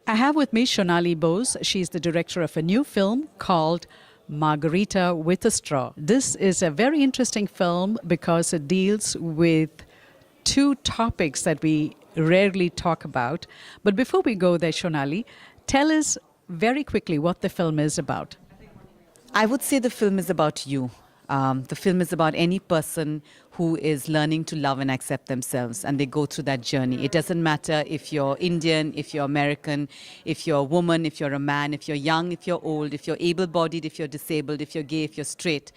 I have with me Shonali Bose. She's the director of a new film called Margarita Wit A Straw. This is a very interesting film because it deals with two topics that we rarely talk about. But before we go there, Shonali, tell us very quickly what the film is about. I would say the film is about you. The film is about any person who is learning to love and accept themselves, and they go through that journey. It doesn't matter if you're Indian, if you're American, if you're a woman, if you're a man, if you're young, if you're old, if you're able-bodied, if you're disabled, if you're gay, if you're straight.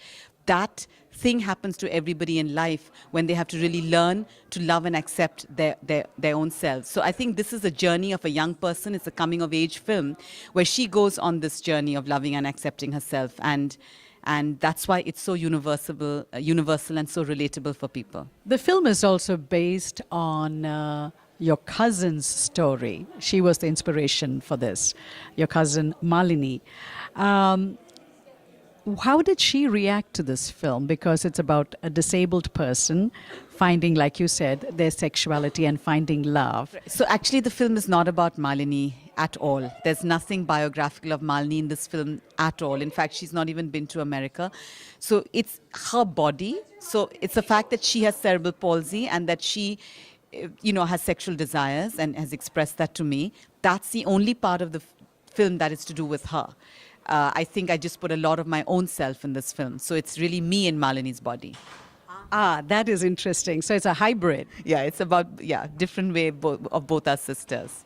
That thing happens to everybody in life when they have to really learn to love and accept their own selves. So I think this is a journey of a young person. It's a coming-of-age film where she goes on this journey of loving and accepting herself. And that's why it's so universal and so relatable for people. The film is also based on your cousin's story. She was the inspiration for this, your cousin Malini. How did she react to this film? Because it's about a disabled person finding, like you said, their sexuality and finding love. So actually the film is not about Malini at all. There's nothing biographical of Malini in this film at all. In fact, she's not even been to America. So it's her body. So it's the fact that she has cerebral palsy and that she has sexual desires and has expressed that to me. That's the only part of the film that is to do with her. I think I just put a lot of my own self in this film. So it's really me in Malini's body. Ah, that is interesting. So it's a hybrid. Yeah, it's about, different way of both our sisters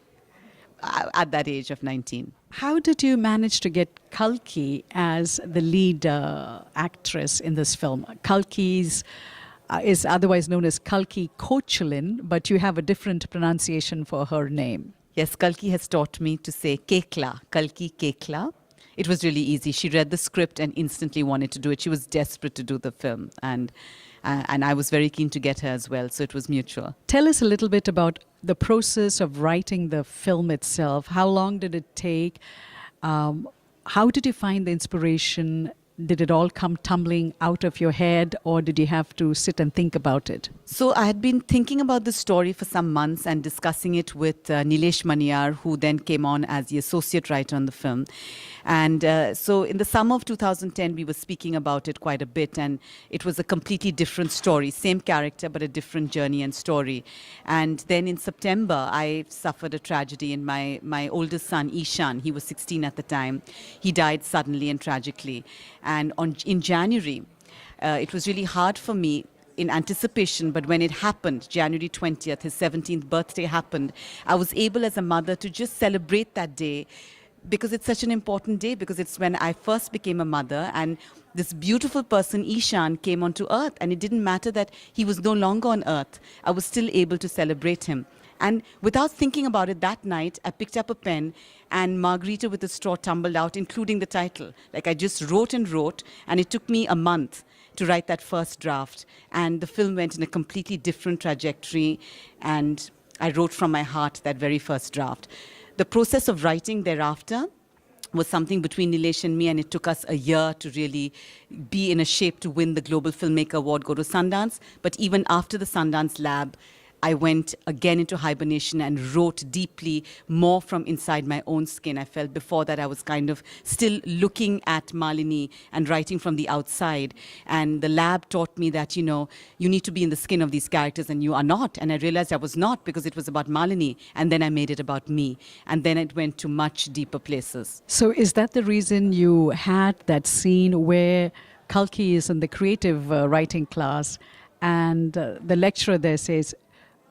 at that age of 19. How did you manage to get Kalki as the lead actress in this film? Kalki's is otherwise known as Kalki Koechlin, but you have a different pronunciation for her name. Yes, Kalki has taught me to say Kekla, Kalki Kekla. It was really easy. She read the script and instantly wanted to do it. She was desperate to do the film, and I was very keen to get her as well, so it was mutual. Tell us a little bit about the process of writing the film itself. How long did it take? How did you find the inspiration? Did it all come tumbling out of your head, or did you have to sit and think about it? So I had been thinking about the story for some months and discussing it with Nilesh Maniyar, who then came on as the associate writer on the film. And so in the summer of 2010, we were speaking about it quite a bit, and it was a completely different story, same character, but a different journey and story. And then in September, I suffered a tragedy in my oldest son, Ishan. He was 16 at the time. He died suddenly and tragically. And in January, it was really hard for me in anticipation, but when it happened, January 20th, his 17th birthday happened, I was able as a mother to just celebrate that day, because it's such an important day, because it's when I first became a mother, and this beautiful person, Ishan, came onto earth, and it didn't matter that he was no longer on earth. I was still able to celebrate him. And without thinking about it, that night, I picked up a pen and Margarita Wit A Straw tumbled out, including the title. Like, I just wrote, and it took me a month to write that first draft. And the film went in a completely different trajectory, and I wrote from my heart that very first draft. The process of writing thereafter was something between Nilesh and me, and it took us a year to really be in a shape to win the Global Filmmaker Award, go to Sundance. But even after the Sundance Lab, I went again into hibernation and wrote deeply, more from inside my own skin. I felt before that I was kind of still looking at Malini and writing from the outside. And the lab taught me that, you need to be in the skin of these characters, and you are not. And I realized I was not, because it was about Malini. And then I made it about me. And then it went to much deeper places. So is that the reason you had that scene where Kalki is in the creative writing class, and the lecturer there says,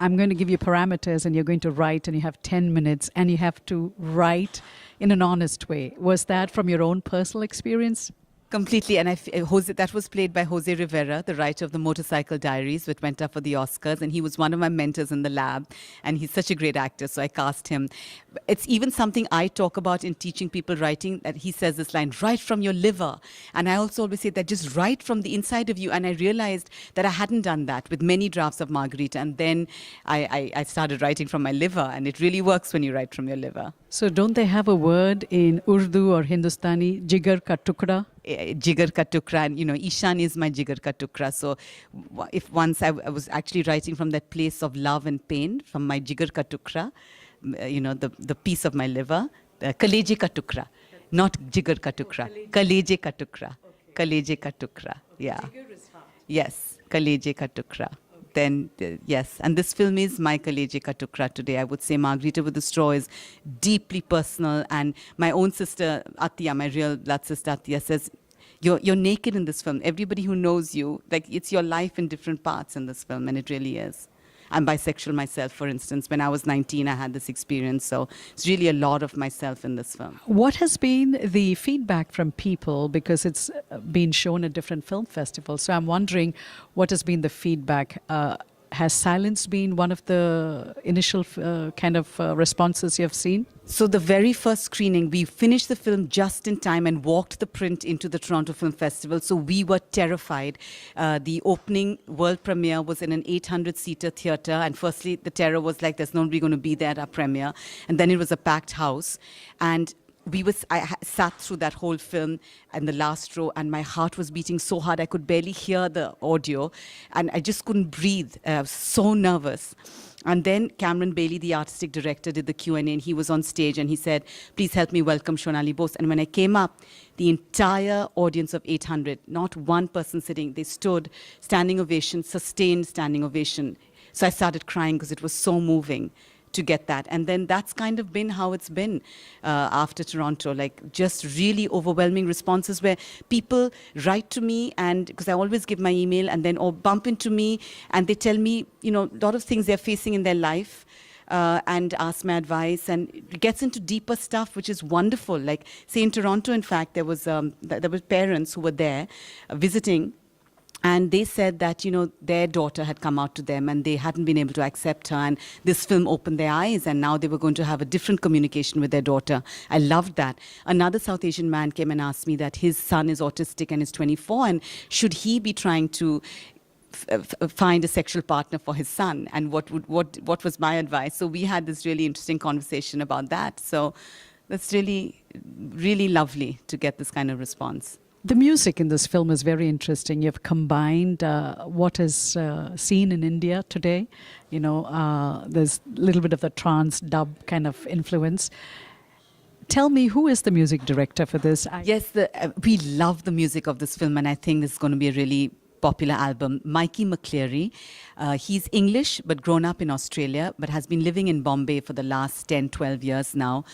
I'm going to give you parameters and you're going to write, and you have 10 minutes and you have to write in an honest way. Was that from your own personal experience? Completely, and that was played by Jose Rivera, the writer of the Motorcycle Diaries, which went up for the Oscars, and he was one of my mentors in the lab, and he's such a great actor, so I cast him. It's even something I talk about in teaching people writing, that he says this line, write from your liver. And I also always say that just write from the inside of you, and I realized that I hadn't done that with many drafts of Margarita, and then I started writing from my liver, and it really works when you write from your liver. So don't they have a word in Urdu or Hindustani, jigar ka tukda? Jigar ka tukra, and Ishan is my jigar ka tukra. So if once I was actually writing from that place of love and pain, from my jigar ka tukra, the piece of my liver, kaleje ka tukra, not jigar ka tukra, kaleje ka tukra, kaleje ka tukra. Yeah. Yes, kaleje ka tukra. Then, yes. And this film is my kaleje ka tukra today. I would say Margarita Wit A Straw is deeply personal. And my own sister, Attiya, my real blood sister, Attiya, says, you're naked in this film. Everybody who knows you, like, it's your life in different parts in this film, and it really is. I'm bisexual myself, for instance. When I was 19, I had this experience. So it's really a lot of myself in this film. What has been the feedback from people? Because it's been shown at different film festivals. So I'm wondering what has been the feedback. Has silence been one of the initial responses you have seen? So the very first screening, we finished the film just in time and walked the print into the Toronto Film Festival. So we were terrified. The opening world premiere was in an 800-seater theater. And firstly, the terror was like, there's nobody going to be there at our premiere. And then it was a packed house. And I sat through that whole film in the last row, and my heart was beating so hard I could barely hear the audio, and I just couldn't breathe. I was so nervous. And then Cameron Bailey, the artistic director, did the Q&A, and he was on stage, and he said, please help me welcome Shonali Bose. And when I came up, the entire audience of 800, not one person sitting, they stood, standing ovation, sustained standing ovation. So I started crying because it was so moving to get that. And then that's kind of been how it's been after Toronto, like just really overwhelming responses where people write to me, and because I always give my email, and then or bump into me and they tell me, a lot of things they're facing in their life and ask my advice, and it gets into deeper stuff, which is wonderful. Like, say in Toronto, in fact, there were parents who were there visiting. And they said that, their daughter had come out to them and they hadn't been able to accept her. And this film opened their eyes, and now they were going to have a different communication with their daughter. I loved that. Another South Asian man came and asked me that his son is autistic and is 24, and should he be trying to find a sexual partner for his son? And what was my advice? So we had this really interesting conversation about that. So that's really, really lovely to get this kind of response. The music in this film is very interesting. You've combined what is seen in India today. There's a little bit of the trance dub kind of influence. Tell me, who is the music director for this? Yes, we love the music of this film, and I think this is going to be a really popular album. Mikey McCleary, he's English but grown up in Australia, but has been living in Bombay for the last 10, 12 years now.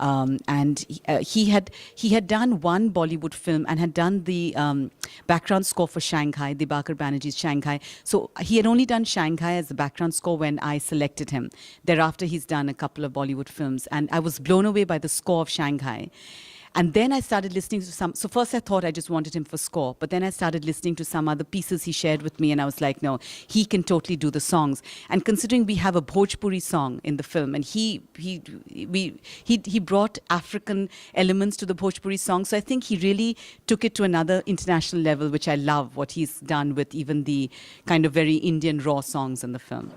And he had done one Bollywood film and had done the background score for Shanghai, Dibakar Banerjee's Shanghai. So he had only done Shanghai as the background score when I selected him. Thereafter, he's done a couple of Bollywood films, and I was blown away by the score of Shanghai. And then I started listening to so first I thought I just wanted him for score, but then I started listening to some other pieces he shared with me, and I was like, no, he can totally do the songs. And considering we have a Bhojpuri song in the film, and he brought African elements to the Bhojpuri song, so I think he really took it to another international level, which I love, what he's done with even the kind of very Indian raw songs in the film.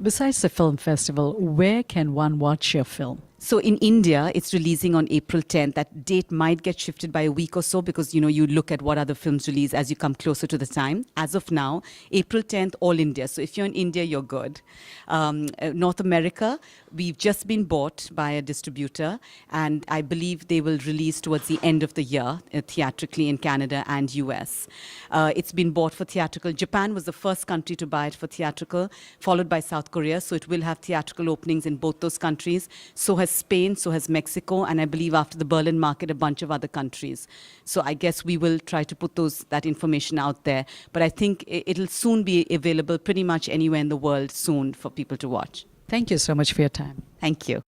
Besides the film festival, where can one watch your film? So in India, it's releasing on April 10th. That date might get shifted by a week or so because, you look at what other films release as you come closer to the time. As of now, April 10th, all India. So if you're in India, you're good. North America, we've just been bought by a distributor, and I believe they will release towards the end of the year, theatrically in Canada and US. It's been bought for theatrical. Japan was the first country to buy it for theatrical, followed by South Korea. So it will have theatrical openings in both those countries. So has Spain, so has Mexico, and I believe after the Berlin market, a bunch of other countries. So I guess we will try to put that information out there. But I think it'll soon be available pretty much anywhere in the world soon for people to watch. Thank you so much for your time. Thank you.